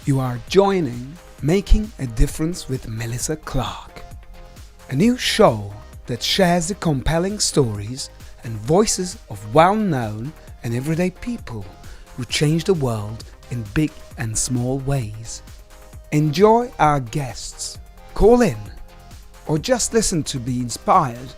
You are joining Making a Difference with Melissa Clark, a new show that shares the compelling stories and voices of well-known and everyday people who change the world in big and small ways. Enjoy our guests, call in, or just listen to be inspired.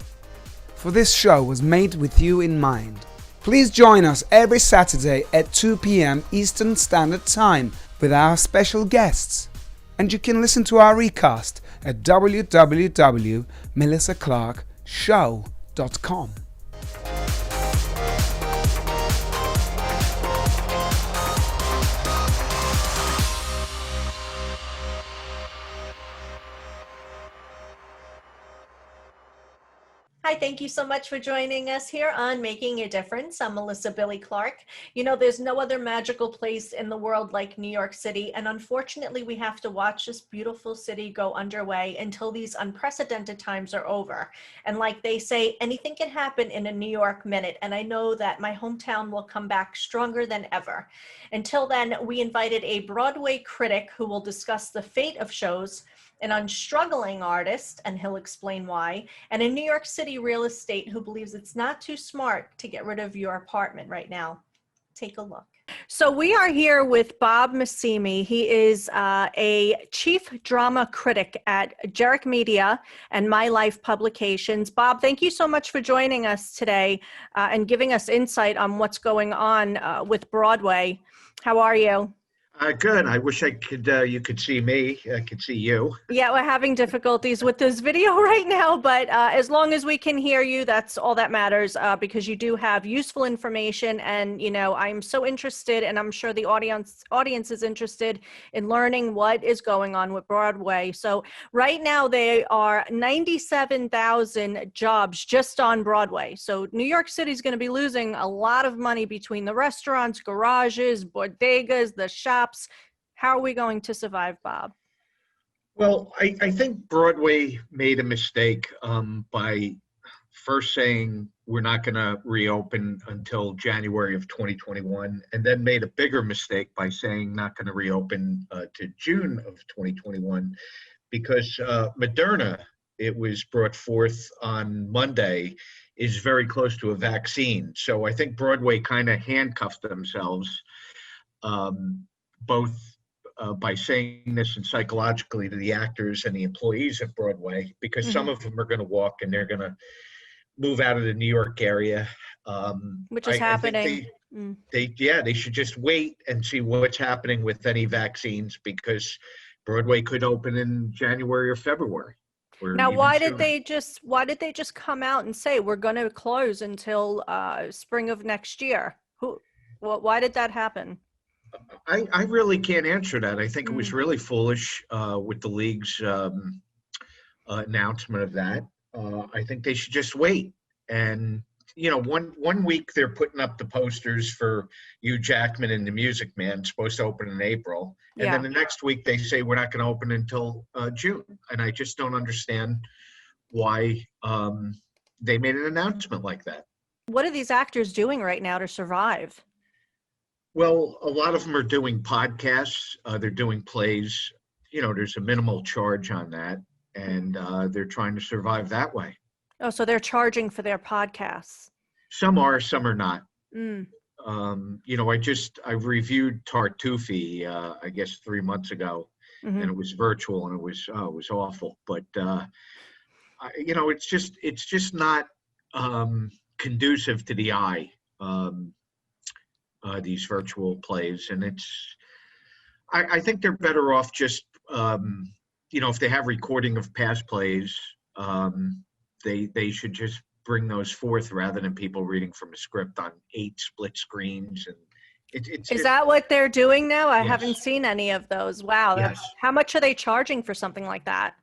For this show was made with you in mind. Please join us every Saturday at 2 p.m. Eastern Standard Time with our special guests. And you can listen to our recast at www.melissaclarkshow.com. Hi, thank you so much for joining us here on Making a Difference. I'm Melissa Billy Clark. You know, there's no other magical place in the world like New York City, and unfortunately, we have to watch this beautiful city go underway until these unprecedented times are over. And like they say, anything can happen in a New York minute, and I know that my hometown will come back stronger than ever. Until then, we invited a Broadway critic who will discuss the fate of shows, an unstruggling artist, and he'll explain why, and a New York City real estate who believes it's not too smart to get rid of your apartment right now. Take a look. So we are here with Bob Massimi. He is a chief drama critic at Jerick Media and My Life Publications. Bob, thank you so much for joining us today and giving us insight on what's going on with Broadway. How are you? Good. I wish I could. You could see me. I could see you. Yeah, we're having difficulties with this video right now, but as long as we can hear you, that's all that matters, because you do have useful information, and you know, I'm so interested, and I'm sure the audience is interested in learning what is going on with Broadway. So right now there are 97,000 jobs just on Broadway. So New York City is going to be losing a lot of money between the restaurants, garages, bodegas, the shops. How are we going to survive, Bob? Well, I think Broadway made a mistake by first saying we're not going to reopen until January of 2021, and then made a bigger mistake by saying not going to reopen to June of 2021, because Moderna, it was brought forth on Monday, is very close to a vaccine. So I think Broadway kind of handcuffed themselves, both by saying this and psychologically to the actors and the employees at Broadway, because some of them are going to walk and they're going to move out of the New York area. Which is happening. I think they should just wait and see what's happening with any vaccines, because Broadway could open in January or February. Now, why did they just come out and say we're going to close until spring of next year? Why did that happen? I really can't answer that. I think it was really foolish with the league's announcement of that. I think they should just wait. And, you know, one week they're putting up the posters for Hugh Jackman and the Music Man, supposed to open in April. And then the next week they say we're not going to open until June. And I just don't understand why they made an announcement like that. What are these actors doing right now to survive? Well, a lot of them are doing podcasts. They're doing plays. You know, there's a minimal charge on that, and they're trying to survive that way. Oh, so they're charging for their podcasts. Some are, some are not. You know, I reviewed Tartuffe, I guess 3 months ago, and it was virtual, and it was awful. But you know, it's just not conducive to the eye. These virtual plays, and I think they're better off just you know, if they have recording of past plays, they should just bring those forth rather than people reading from a script on 8 split screens. And is that what they're doing now? I haven't seen any of those. Wow. Yes. How much are they charging for something like that?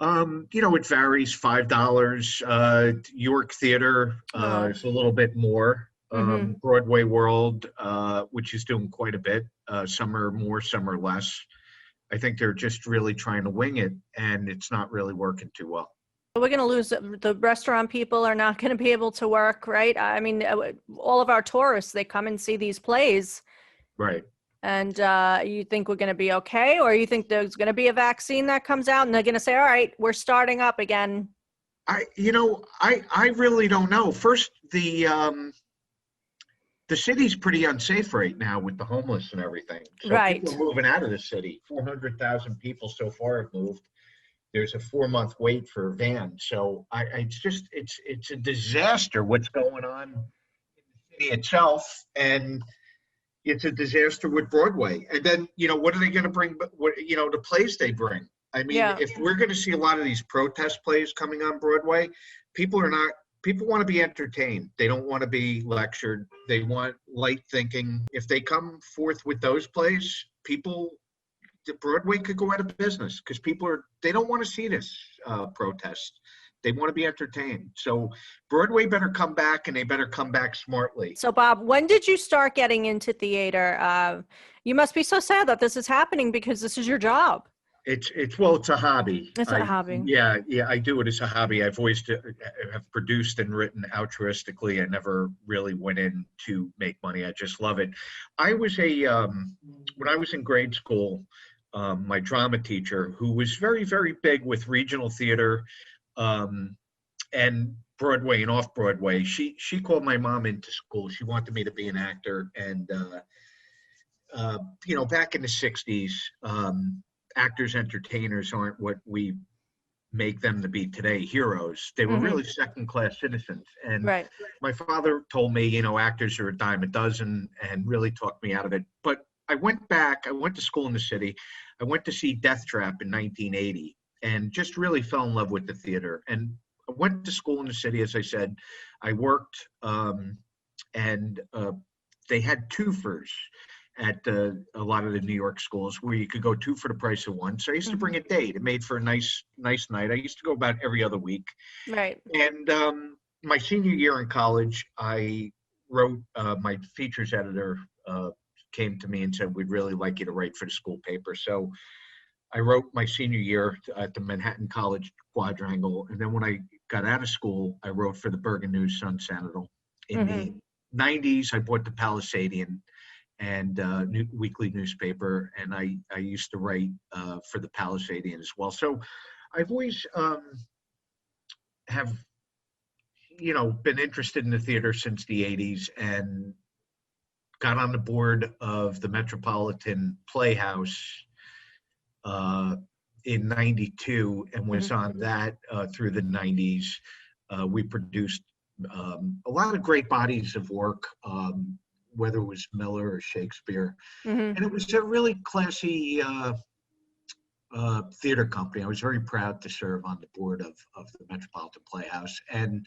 You know, it varies. $5. York Theater is a little bit more. Broadway World, which is doing quite a bit. Some are more, some are less. I think they're just really trying to wing it, and it's not really working too well. We're going to lose the restaurant people are not going to be able to work, right? I mean, all of our tourists, they come and see these plays. Right. And you think we're going to be okay? Or you think there's going to be a vaccine that comes out and they're going to say, all right, we're starting up again? I really don't know. First, the city's pretty unsafe right now with the homeless and everything. So people are Right. moving out of the city. 400,000 people so far have moved. There's a 4-month wait for a van. So it's a disaster what's going on in the city itself. And it's a disaster with Broadway. And then, what are they going to bring? The plays they bring. I mean, Yeah. if we're going to see a lot of these protest plays coming on Broadway, people want to be entertained. They don't want to be lectured. They want light thinking. If they come forth with those plays, Broadway could go out of business because they don't want to see this protest. They want to be entertained. So Broadway better come back, and they better come back smartly. So Bob, when did you start getting into theater? You must be so sad that this is happening because this is your job. It's a hobby. It's a hobby. Yeah, I do it as a hobby. I've always have produced and written altruistically. I never really went in to make money. I just love it. When I was in grade school, my drama teacher, who was very, very big with regional theater, and Broadway and off Broadway, she called my mom into school. She wanted me to be an actor, and back in the '60s. Actors, entertainers aren't what we make them to be today, heroes. They were really second-class citizens. And Right. my father told me, actors are a dime a dozen, and really talked me out of it. But I went to school in the city. I went to see Death Trap in 1980 and just really fell in love with the theater. And I went to school in the city, as I said. I worked, and they had twofers at a lot of the New York schools where you could go 2 for the price of 1. So I used to bring a date. It made for a nice night. I used to go about every other week. Right. And my senior year in college, I wrote, my features editor came to me and said, we'd really like you to write for the school paper. So I wrote my senior year at the Manhattan College Quadrangle. And then when I got out of school, I wrote for the Bergen News Sun Sentinel. In the 90s, I bought the Palisadian and weekly newspaper, and I used to write for the Palisadian as well. So I've always have been interested in the theater since the 80s, and got on the board of the Metropolitan Playhouse in 92 and was on that through the 90s. We produced a lot of great bodies of work, whether it was Miller or Shakespeare. And it was a really classy theater company. I was very proud to serve on the board of the Metropolitan Playhouse. And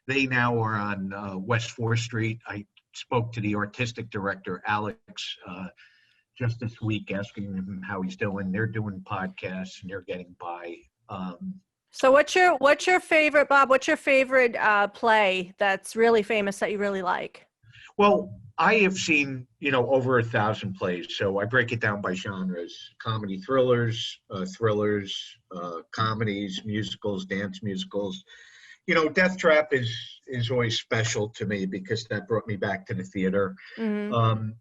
they now are on West 4th Street. I spoke to the artistic director, Alex, just this week, asking him how he's doing. They're doing podcasts and they're getting by. So what's your favorite, Bob? What's your favorite play that's really famous that you really like? Well, I have seen, over 1,000 plays. So I break it down by genres: comedy, thrillers, comedies, musicals, dance musicals. Death Trap is always special to me because that brought me back to the theater.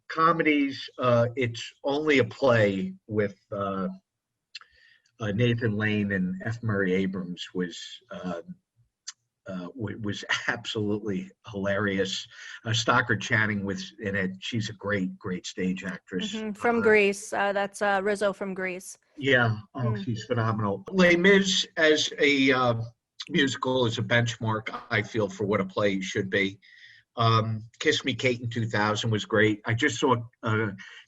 Comedies, it's only a play with Nathan Lane and F. Murray Abrams was absolutely hilarious. Stockard Channing was in it. She's a great stage actress. From Greece. That's Rizzo from Greece. Yeah. She's phenomenal. Les Mis as a musical is a benchmark, I feel, for what a play should be. Kiss Me Kate in 2000 was great. I just saw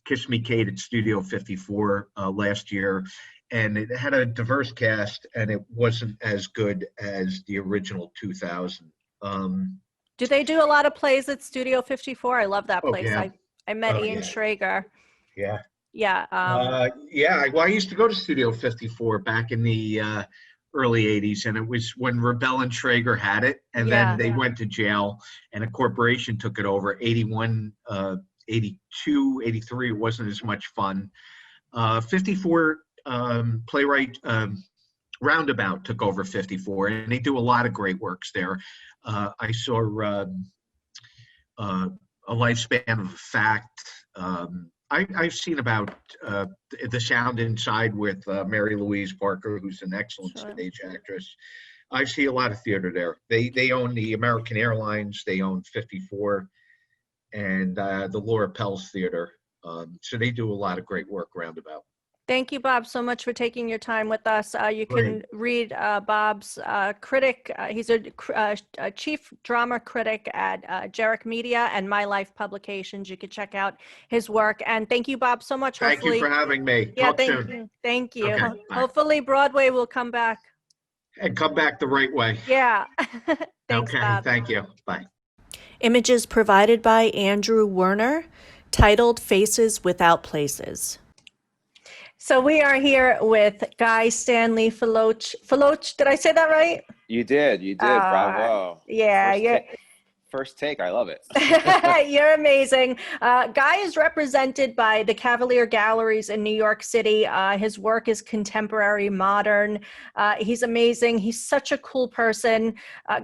Kiss Me Kate at Studio 54 last year, and it had a diverse cast, and it wasn't as good as the original 2000. Do they do a lot of plays at Studio 54? I love that place. Yeah. I met Ian Schrager. Yeah. Yeah. Well, I used to go to Studio 54 back in the early 80s, and it was when Rebell and Schrager had it, and then they went to jail, and a corporation took it over. 81, 82, 83, it wasn't as much fun. 54 playwright Roundabout took over 54, and they do a lot of great works there. I saw A Lifespan of a Fact. I've seen about The Sound Inside with Mary Louise Parker, who's an excellent Sure. stage actress. I see a lot of theater there. They own the American Airlines. They own 54 and the Laura Pels Theater. So they do a lot of great work roundabout. Thank you, Bob, so much for taking your time with us. You can Great. read Bob's critic. He's a chief drama critic at Jarek Media and My Life Publications. You can check out his work. And thank you, Bob, so much. Thank you for having me. Yeah, Talk thank soon. you. Thank you. Okay, bye. Hopefully Broadway will come back. And come back the right way. Yeah. Thanks, Okay, Bob. thank you. Bye. Images provided by Andrew Werner, titled Faces Without Places. So we are here with Guy Stanley Filoche. Filoche, did I say that right? You did. Bravo. Yeah, First take. I love it. you're amazing. Guy is represented by the Cavalier Galleries in New York City. His work is contemporary, modern. He's amazing. He's such a cool person.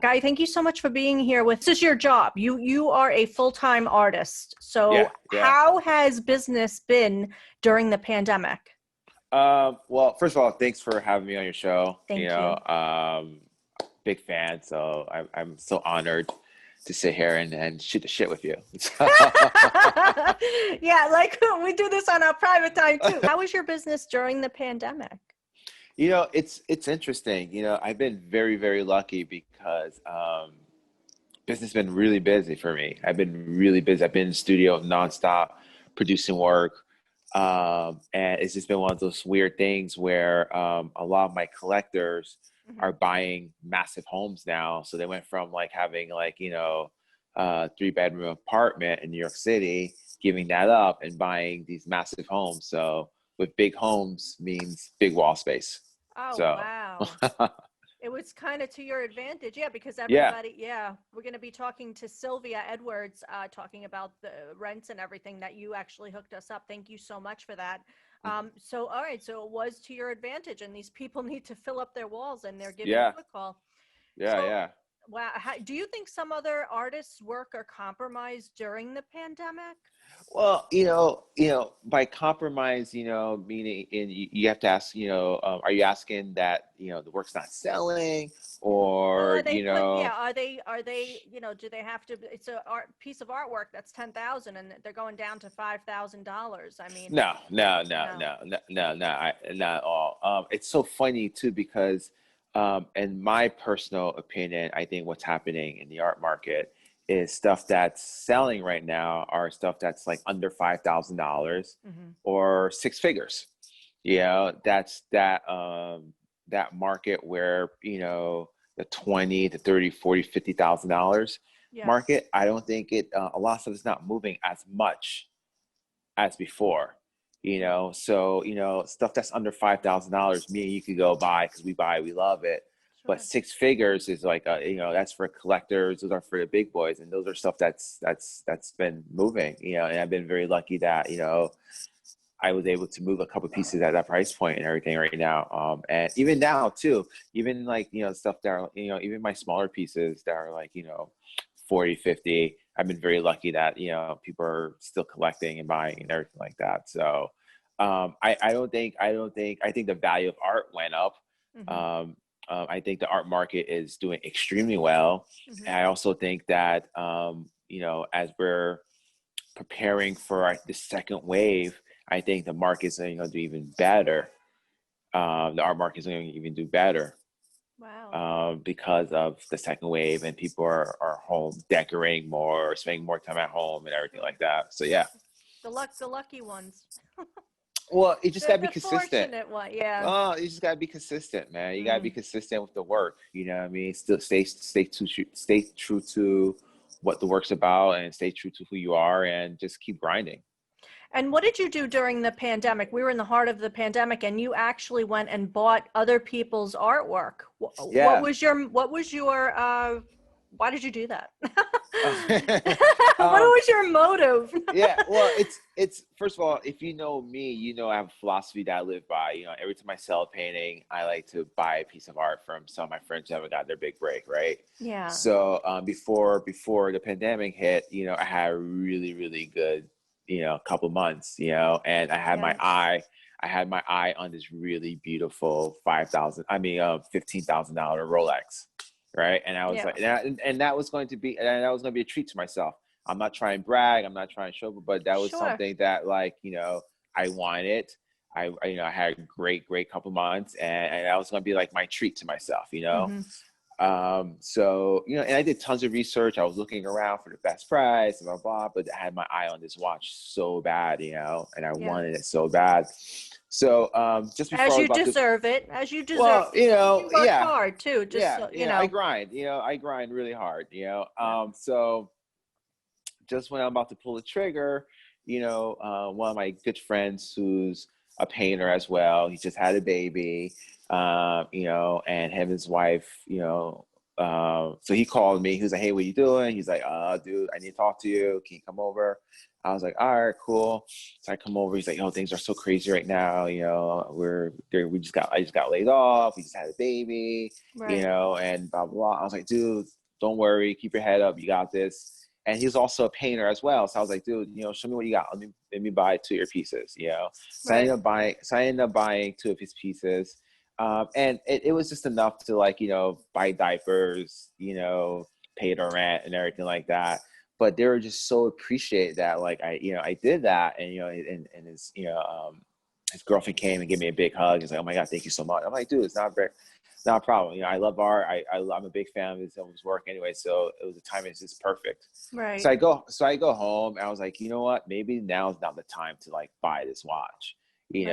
Guy, thank you so much for being here. This is your job. You are a full-time artist. So Yeah. How has business been during the pandemic? Well, first of all, thanks for having me on your show. Thank you. Big fan. So I'm so honored to sit here and shoot the shit with you. Yeah, like we do this on our private time too. How was your business during the pandemic? It's interesting. I've been very, very lucky because business has been really busy for me. I've been really busy. I've been in the studio nonstop producing work. And it's just been one of those weird things where a lot of my collectors are buying massive homes now. So they went from like having a 3-bedroom apartment in New York City, giving that up and buying these massive homes. So with big homes means big wall space. Oh, So. wow. It was kind of to your advantage, because everybody, we're going to be talking to Sylvia Edwards, talking about the rents and everything that you actually hooked us up. Thank you so much for that. So, all right, so it was to your advantage, and these people need to fill up their walls, and they're giving you a call. Yeah. Wow. Do you think some other artists' work are compromised during the pandemic? Well, by compromise, meaning you have to ask, are you asking that, the work's not selling or, are they, do they have to, it's a piece of artwork that's $10,000 and they're going down to $5,000. I mean, no, not at all. It's so funny too, because, in my personal opinion, I think what's happening in the art market is stuff that's selling right now are stuff that's like under $5,000 or 6 figures. That's that market where, the 20 to 30, 40, $50,000 market. I don't think a lot of stuff is not moving as much as before, so, stuff that's under $5,000, me and you could go buy because we love it. But 6 figures is like, that's for collectors. Those are for the big boys. And those are stuff that's been moving, and I've been very lucky that, I was able to move a couple pieces at that price point and everything right now. And even now too, even like, stuff that are, even my smaller pieces that are like, 40, 50, I've been very lucky that, people are still collecting and buying and everything like that. So, I think the value of art went up. I think the art market is doing extremely well. And I also think that, as we're preparing for the second wave, I think the market's going to do even better. The art market is going to even do better. Wow. Because of the second wave and people are home decorating more, spending more time at home and everything like that. So, yeah. The lucky ones. Well, you just got to be consistent. Fortunate one, yeah. Oh, you just got to be consistent, man. You got to be consistent with the work. You know what I mean? Still stay true to what the work's about and stay true to who you are and just keep grinding. And what did you do during the pandemic? We were in the heart of the pandemic and you actually went and bought other people's artwork. Yeah. What was your why did you do that? What was your motive? Yeah, well, it's first of all, if you know me, I have a philosophy that I live by. Every time I sell a painting, I like to buy a piece of art from some of my friends who haven't got their big break, right? Yeah. So before the pandemic hit, I had a really, really good, a couple months, and I had my Yes. eye on this really beautiful $15,000 Rolex, right? And I was Yeah. like, and that was going to be, a treat to myself. I'm not trying to brag, I'm not trying to show, but that was Sure. something that, like, I wanted. I had a great couple months, and that was going to be like my treat to myself, Mhm. So, and I did tons of research. I was looking around for the best price, blah, blah, but I had my eye on this watch so bad, and I Yeah. wanted it so bad. So, just before As I was you about to, deserve it, as you deserve well, it. You work yeah, hard too, just yeah, so, I grind, I grind really hard, Yeah. So just when I'm about to pull the trigger, one of my good friends who's a painter as well, he just had a baby, and him and his wife, so he called me. He was like, "Hey, what you doing?" He's like, dude, I need to talk to you. Can you come over?" I was like, "All right, cool." So I come over. He's like, "Oh, things are so crazy right now. I just got laid off. We just had a baby, Right. and blah, blah, blah." I was like, "Dude, don't worry. Keep your head up. You got this." And he's also a painter as well. So I was like, "Dude, show me what you got. Let me buy 2 of your pieces, So Right. I ended up buying 2 of his pieces. And it was just enough to, like, buy diapers, pay the rent and everything like that. But they were just so appreciated that, like, I did that. And, and his girlfriend came and gave me a big hug. He's like, "Oh my God, thank you so much." I'm like, "Dude, it's not a problem. I love art. I'm a big fan of his work anyway. So it was the timing is just perfect." Right. So I go home and I was like, you know what? Maybe now's not the time to, like, buy this watch, and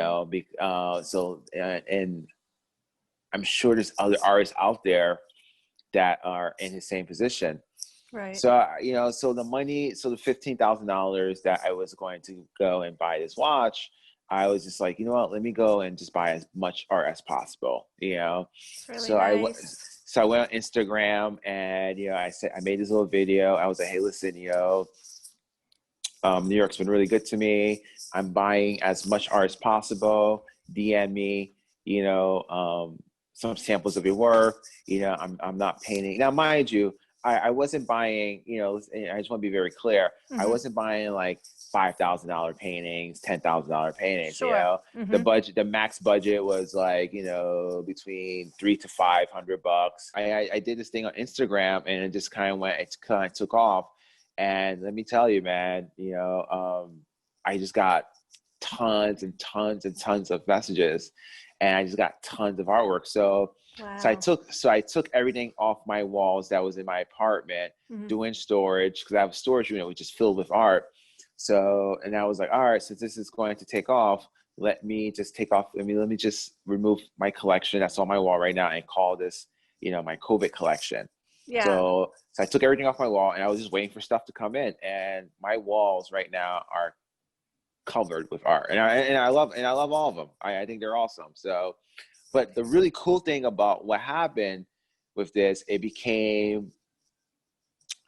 I'm sure there's other artists out there that are in his same position. Right. So, so the $15,000 that I was going to go and buy this watch, I was just like, you know what, let me go and just buy as much art as possible, It's really nice. So I went on Instagram and, I made this little video. I was like, "Hey, listen, New York's been really good to me. I'm buying as much art as possible. DM me, some samples of your work. I'm not painting." Now, mind you, I wasn't buying, I just want to be very clear. I Mhm. wasn't buying like $5,000 paintings, $10,000 paintings, Sure. the Mhm. budget, the max budget was like, between $300 to $500. I did this thing on Instagram and it kind of took off. And let me tell you, man, I just got tons and tons and tons of messages, and I just got tons of artwork. Wow. So I took everything off my walls that was in my apartment, Mhm. doing storage, because I have a storage unit which is filled with art. So, and I was like, all right, since this is going to take off, let me just remove my collection that's on my wall right now and call this, my COVID collection. Yeah. So I took everything off my wall and I was just waiting for stuff to come in. And my walls right now are covered with art, and I love all of them. I think they're awesome. So, but the really cool thing about what happened with this, it became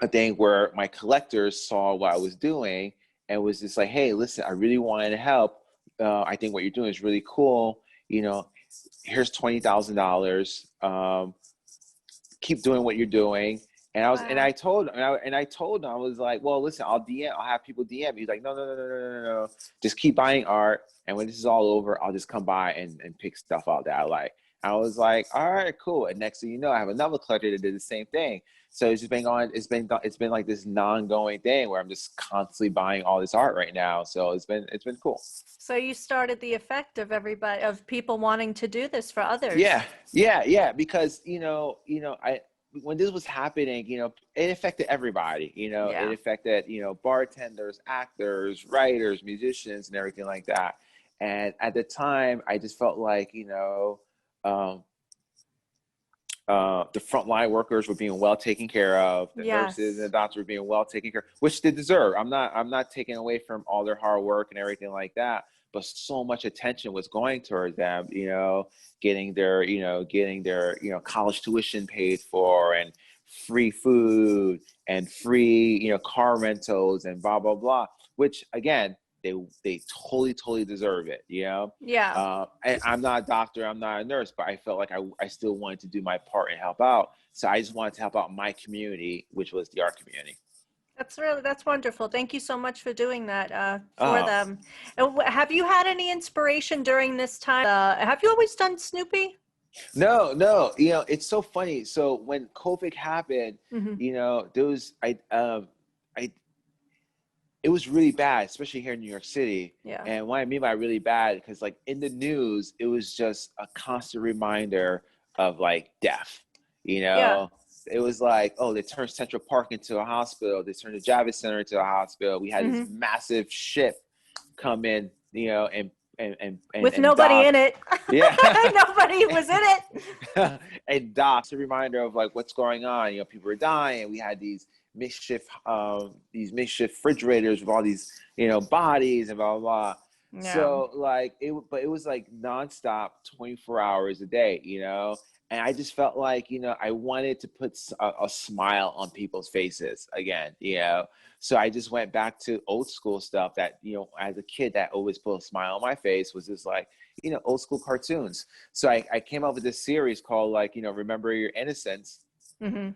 a thing where my collectors saw what I was doing and was just like, "Hey, listen, I really wanted to help. I think what you're doing is really cool. Here's $20,000. Keep doing what you're doing." And Wow. I told him, I was like, "Well, listen, I'll have people DM." He's like, "No. Just keep buying art. And when this is all over, I'll just come by and pick stuff out that I like." I was like, "All right, cool." And next thing you know, I have another collector that did the same thing. So it's just been going, it's been like this non-going thing where I'm just constantly buying all this art right now. So it's been cool. So you started the effect of people wanting to do this for others. Yeah. Because, when this was happening, it affected everybody, it Yeah. affected, bartenders, actors, writers, musicians, and everything like that. And at the time, I just felt like, um, the frontline workers were being well taken care of. The nurses and the Yes. doctors were being well taken care of, which they deserve. I'm not taking away from all their hard work and everything like that. But so much attention was going towards them, getting their, college tuition paid for, and free food and free, car rentals and blah, blah, blah, which again, they totally deserve it, Yeah. I'm not a doctor, I'm not a nurse, but I felt like I still wanted to do my part and help out. So I just wanted to help out my community, which was the art community. That's wonderful. Thank you so much for doing that for Oh, them. And have you had any inspiration during this time? Have you always done Snoopy? no, no. You know, it's so funny. So when COVID happened, Hmm. you know, there was I it was really bad, especially here in New York City. Yeah. And what I mean by really bad, because like in the news, it was just a constant reminder of like death. You Yeah. know, it was like, oh, they turned Central Park into a hospital. They turned the Javits Center into a hospital. We had this Hmm. massive ship come in, you know, With and nobody dock. in it. Yeah. Nobody was in it. And docs, a reminder of like what's going on. You know, people are dying. We had these makeshift refrigerators with all these, you know, bodies and blah blah blah. Yeah. So like but it was like nonstop, 24 hours a day, you know. And I just felt like, you know, I wanted to put a smile on people's faces again, you know. So I just went back to old school stuff that, you know, as a kid, that always put a smile on my face was just like, you know, old school cartoons. So I came up with this series called like, you know, Remember Your Innocence, Hmm.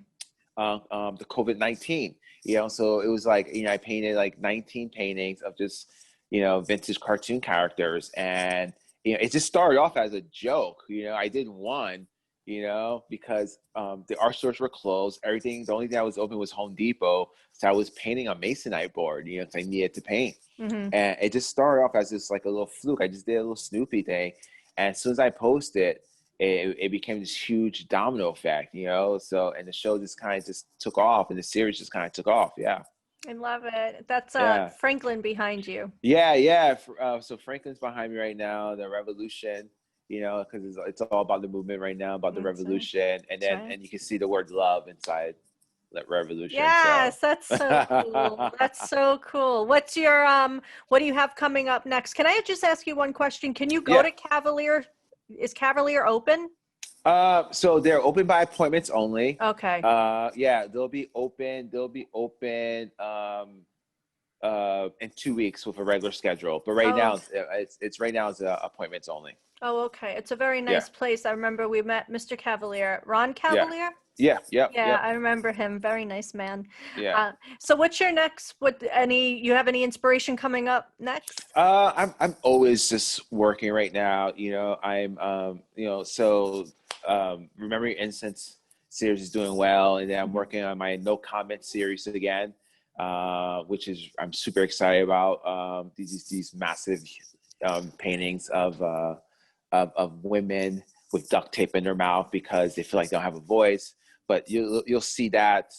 the COVID-19, you know. So it was like, you know, I painted like 19 paintings of just, you know, vintage cartoon characters. And, you know, it just started off as a joke. You know, I did one, you know, because the art stores were closed. Everything, the only thing that was open was Home Depot. So I was painting a masonite board, you know, because I needed to paint. Hmm. And it just started off as just like a little fluke. I just did a little Snoopy thing. And as soon as I posted, it became this huge domino effect, you know? So, and the show just kind of just took off, and the series just kind of took off. Yeah. I love it. That's Yeah. Franklin behind you. Yeah. Yeah. So Franklin's behind me right now, the revolution, you know, because it's all about the movement right now, about the That's it. revolution. And That's then, right. and you can see the word love inside that revolution. So, Yes, that's so cool. That's so cool. What do you have coming up next? Can I just ask you one question? Can you go yeah. to Cavalier? Is Cavalier open? So they're open by appointments only. Okay. Yeah, they'll be open. They'll be open in 2 weeks with a regular schedule. But right Oh, now, it's right now it's appointments only. oh, okay. It's a very Yeah, nice place. I remember we met Mr. Cavalier, Ron yeah, Cavalier. yeah, yep, Yeah, yep, I remember him. Very nice man. yeah. So what's your next, you have any inspiration coming up next? I'm always just working right now. You know, you know, so Remembering Incense series is doing well, and then I'm Mhm. working on my No Comment series again, which is I'm super excited about. These massive paintings of women with duct tape in their mouth because they feel like they don't have a voice. But you'll see that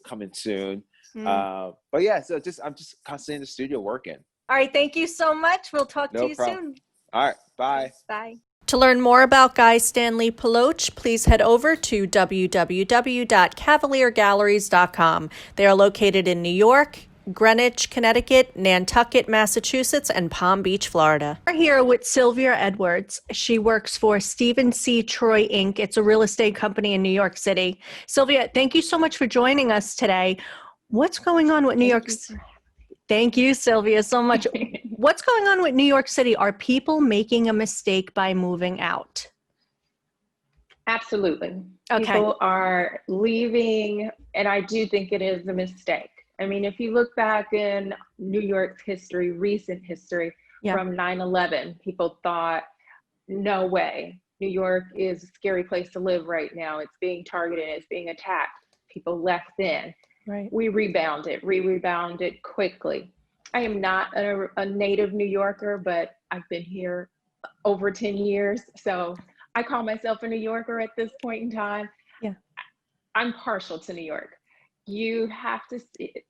coming soon. Mm. But yeah, so I'm just constantly in the studio working. All right. Thank you so much. We'll talk to No you problem. soon. All right, bye. Bye. To learn more about Guy Stanley Peloche, please head over to www.cavaliergalleries.com. They are located in New York, Greenwich, Connecticut, Nantucket, Massachusetts, and Palm Beach, Florida. We're here with Sylvia Edwards. She works for Stephen C. Troy, Inc. It's a real estate company in New York City. Sylvia, thank you so much for joining us today. What's going on with New York City? Thank you, Sylvia, so much. What's going on with New York City? Are people making a mistake by moving out? Absolutely. Okay. People are leaving, and I do think it is a mistake. I mean, if you look back in New York's history, recent history, Yeah. from 9/11, people thought, no way. New York is a scary place to live right now. It's being targeted, it's being attacked. People left then. Right. We rebounded quickly. I am not a native New Yorker, but I've been here over 10 years. So I call myself a New Yorker at this point in time. Yeah. I'm partial to New York. You have to,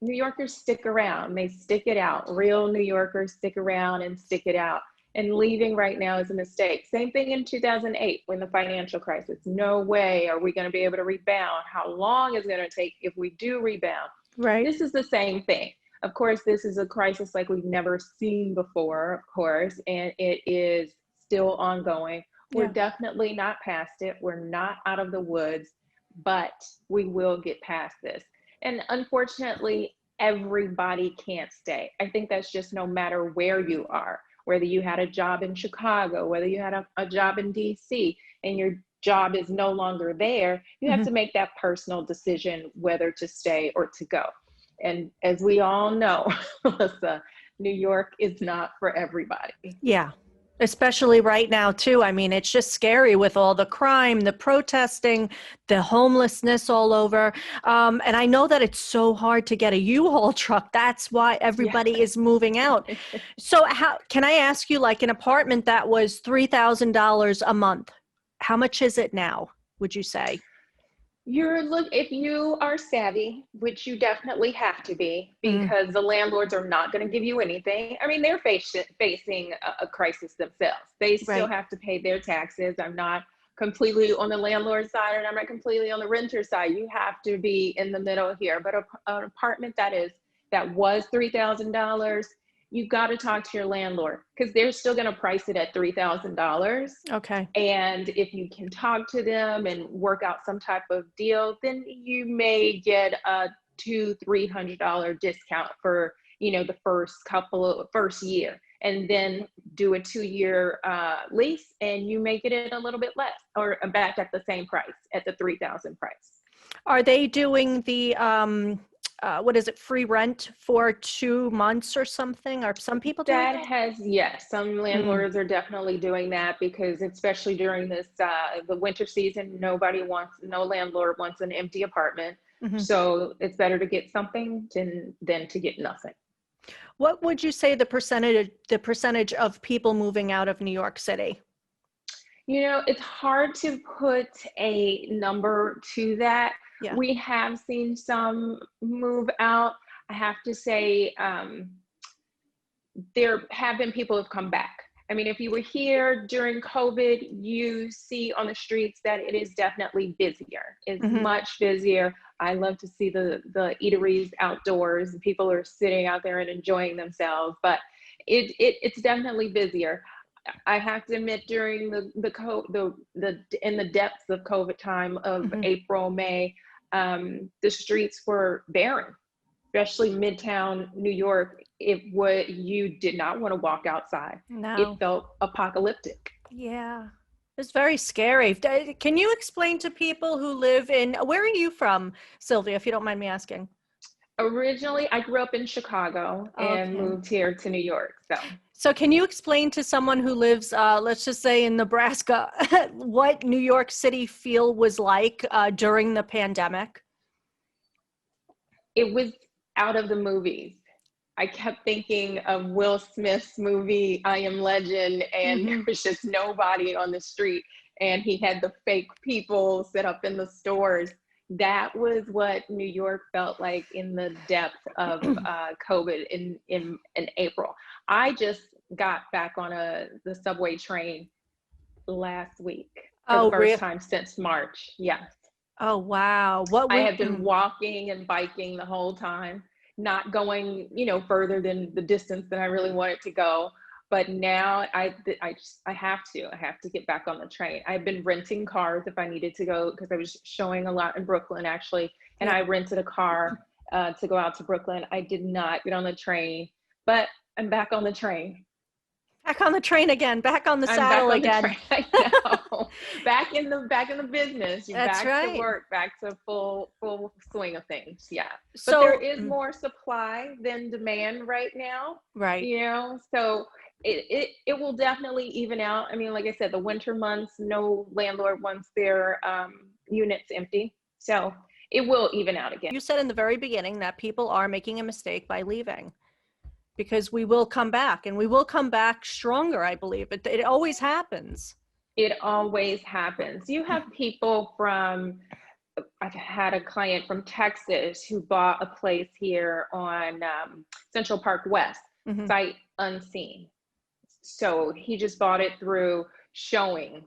New Yorkers stick around. They stick it out. Real New Yorkers stick around and stick it out. And leaving right now is a mistake. Same thing in 2008 when the financial crisis. No way are we going to be able to rebound. How long is it going to take if we do rebound? Right. This is the same thing. Of course, this is a crisis like we've never seen before, of course, and it is still ongoing. We're definitely not past it. We're not out of the woods, but we will get past this. And unfortunately, everybody can't stay. I think that's just no matter where you are, whether you had a job in Chicago, whether you had a job in DC, and your job is no longer there, you have to make that personal decision whether to stay or to go. And as we all know, Melissa, New York is not for everybody. Yeah. Especially right now, too. I mean, it's just scary with all the crime, the protesting, the homelessness all over. And I know that it's so hard to get a U-Haul truck. That's why everybody is moving out. So how can I ask you, like an apartment that was $3,000 a month, how much is it now, would you say? If you are savvy, which you definitely have to be, because the landlords are not going to give you anything. I mean, they're facing a crisis themselves. They still have to pay their taxes. I'm not completely on the landlord side, and I'm not completely on the renter side. You have to be in the middle here. But an apartment that was $3,000, you got to talk to your landlord, because they're still going to price it at $3,000. Okay. And if you can talk to them and work out some type of deal, then you may get a $200-300 discount for, the first year, and then do a 2-year lease, and you may get it a little bit less, or back at the same price, at the $3,000 price. Are they doing the what is it, free rent for 2 months or something? Are some people doing that? Yes, some landlords are definitely doing that, because especially during this, the winter season, no landlord wants an empty apartment. So it's better to get something than to get nothing. What would you say the percentage of people moving out of New York City? It's hard to put a number to that. Yeah. We have seen some move out. I have to say, there have been people who've come back. I mean, if you were here during COVID, you see on the streets that it is definitely busier. It's much busier. I love to see the eateries outdoors, and people are sitting out there and enjoying themselves, but it's definitely busier. I have to admit, during in the depths of COVID time of April, May, the streets were barren, especially Midtown New York. You did not want to walk outside. No. It felt apocalyptic. Yeah. It's very scary. Can you explain to people who live where are you from, Sylvia, if you don't mind me asking? Originally, I grew up in Chicago and moved here to New York. So can you explain to someone who lives, let's just say in Nebraska, what New York City feel was like during the pandemic? It was out of the movies. I kept thinking of Will Smith's movie, I Am Legend, and there was just nobody on the street, and he had the fake people set up in the stores. That was what New York felt like in the depth of COVID in April. I just got back on the subway train last week for the first time since March. Yes. Oh, wow. I have been walking and biking the whole time, not going, further than the distance that I really wanted to go. But now I have to get back on the train. I've been renting cars if I needed to go, because I was showing a lot in Brooklyn, actually. And I rented a car to go out to Brooklyn. I did not get on the train, but I'm back on the train. Back on the train again, back on the saddle again. I know. back in the business. That's back right. To work, back to full swing of things. Yeah. So, but there is more supply than demand right now. Right. So it will definitely even out. I mean, like I said, the winter months, no landlord wants their units empty. So it will even out again. You said in the very beginning that people are making a mistake by leaving, because we will come back, and we will come back stronger, I believe. It always happens. It always happens. You have people I've had a client from Texas who bought a place here on Central Park West, sight unseen. So he just bought it through showings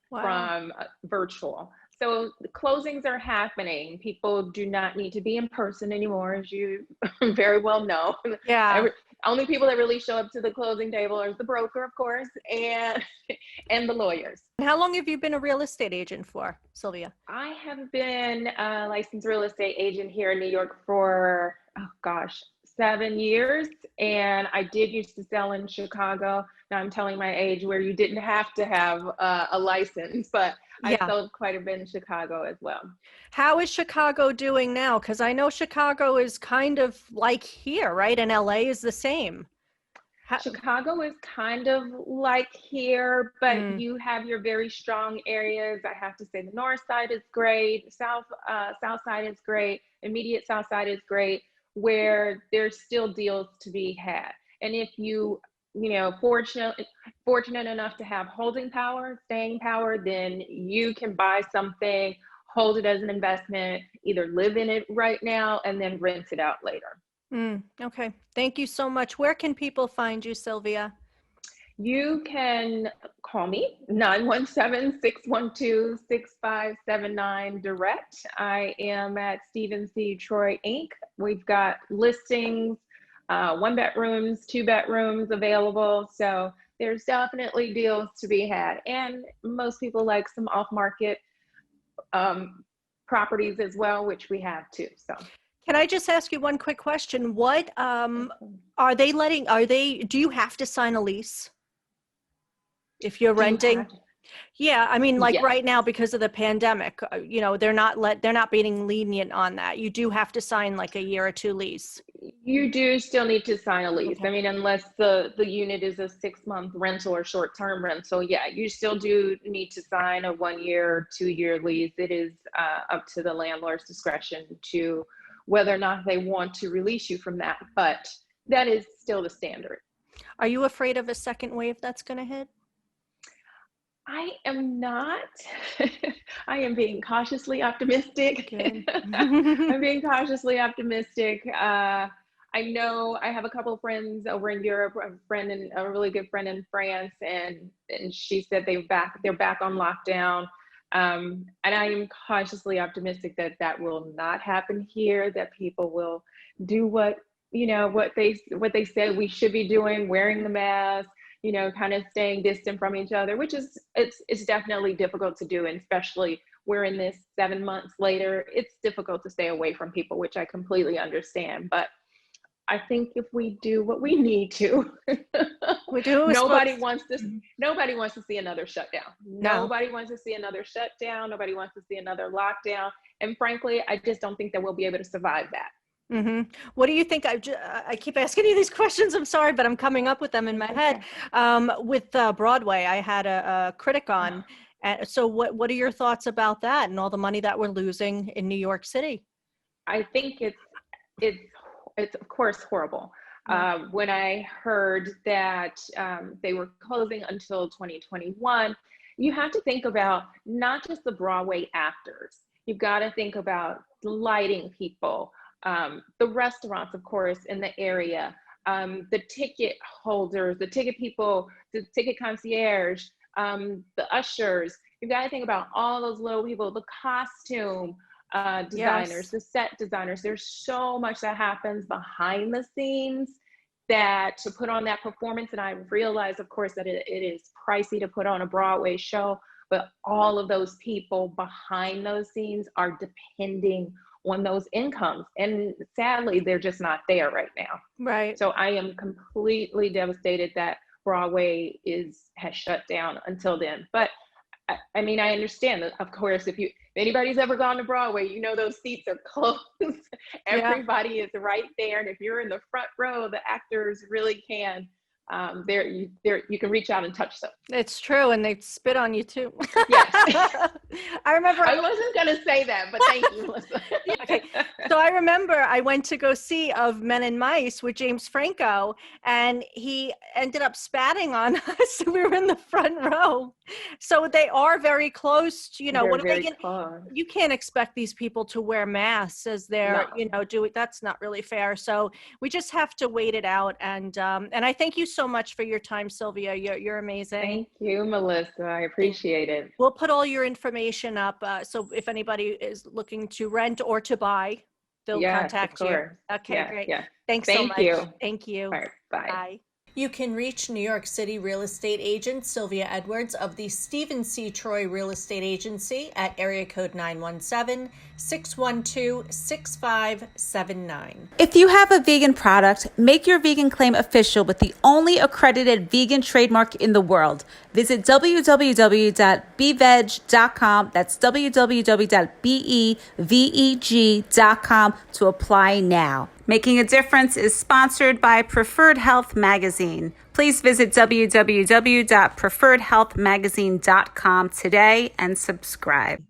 from virtual. So the closings are happening. People do not need to be in person anymore, as you very well know. Yeah. Only people that really show up to the closing table are the broker, of course, and the lawyers. How long have you been a real estate agent for, Sylvia? I have been a licensed real estate agent here in New York for, 7 years, and I did used to sell in Chicago. Now I'm telling my age, where you didn't have to have a license, but I Yeah. sold quite a bit in Chicago as well. How is Chicago doing now? Because I know Chicago is kind of like here, right? And LA is the same. Chicago is kind of like here, but Mm. you have your very strong areas. I have to say the north side is great, south side is great, immediate south side is great, where there's still deals to be had. And if fortunate enough to have holding power, staying power, then you can buy something, hold it as an investment, either live in it right now and then rent it out later. Okay. Thank you so much. Where can people find you, Sylvia? You can call me 917-612-6579 direct. I am at Stephen C. Troy Inc. We've got listings, 1-bedrooms, 2-bedrooms available. So there's definitely deals to be had. And most people like some off-market properties as well, which we have too. So. Can I just ask you one quick question? What do you have to sign a lease if you're renting? Yeah, I mean, like Yes. right now because of the pandemic, they're not being lenient on that. You do have to sign like a year or 2 lease. You do still need to sign a lease. Okay. I mean, unless the unit is a 6-month rental or short-term rental, yeah, you still do need to sign a 1-year, 2-year lease. It is up to the landlord's discretion to whether or not they want to release you from that, but that is still the standard. Are you afraid of a second wave that's going to hit? I am not. I am being cautiously optimistic. I'm being cautiously optimistic. I know I have a couple of friends over in Europe, a really good friend in France, and she said they're back on lockdown. And I am cautiously optimistic that will not happen here, that people will do what they said we should be doing, wearing the mask, kind of staying distant from each other, which is, it's definitely difficult to do. And especially we're in this 7 months later, it's difficult to stay away from people, which I completely understand. But I think if we do what we need to, nobody wants to see another shutdown. No. Nobody wants to see another shutdown. Nobody wants to see another lockdown. And frankly, I just don't think that we'll be able to survive that. Mm-hmm. What do you think? I keep asking you these questions. I'm sorry, but I'm coming up with them in my head. With Broadway, I had a critic on. So what are your thoughts about that and all the money that we're losing in New York City? I think it's of course horrible. When I heard that they were closing until 2021, you have to think about not just the Broadway actors. You've got to think about the lighting people, the restaurants, of course, in the area, the ticket holders, the ticket people, the ticket concierge, the ushers. You've got to think about all those little people, the costume designers, the set designers. There's so much that happens behind the scenes that to put on that performance. And I realize, of course, that it is pricey to put on a Broadway show, but all of those people behind those scenes are depending on those incomes. And sadly, they're just not there right now. Right. So I am completely devastated that Broadway has shut down until then. But I mean, I understand that, of course, if anybody's ever gone to Broadway, those seats are closed. Everybody is right there. And if you're in the front row, the actors really can, you can reach out and touch them. It's true. And they spit on you too. Yes. I remember. I wasn't going to say that, but thank you, Melissa. Okay. So I remember I went to go see Of Men and Mice with James Franco, and he ended up spatting on us. We were in the front row. So they are very close to, what are they going you can't expect these people to wear masks as they're, doing. That's not really fair. So we just have to wait it out. And I thank you so much for your time, Sylvia. You're amazing. Thank you, Melissa. I appreciate it. We'll put all your information up. So if anybody is looking to rent or to buy, they'll contact you. Okay, great. Yeah. Thanks so much. Thank you. Thank you. All right, bye. Bye. You can reach New York City real estate agent Sylvia Edwards of the Stephen C. Troy Real Estate Agency at area code 917-612-6579. If you have a vegan product, make your vegan claim official with the only accredited vegan trademark in the world. Visit www.beveg.com. That's www.beveg.com to apply now. Making a Difference is sponsored by Preferred Health Magazine. Please visit www.preferredhealthmagazine.com today and subscribe.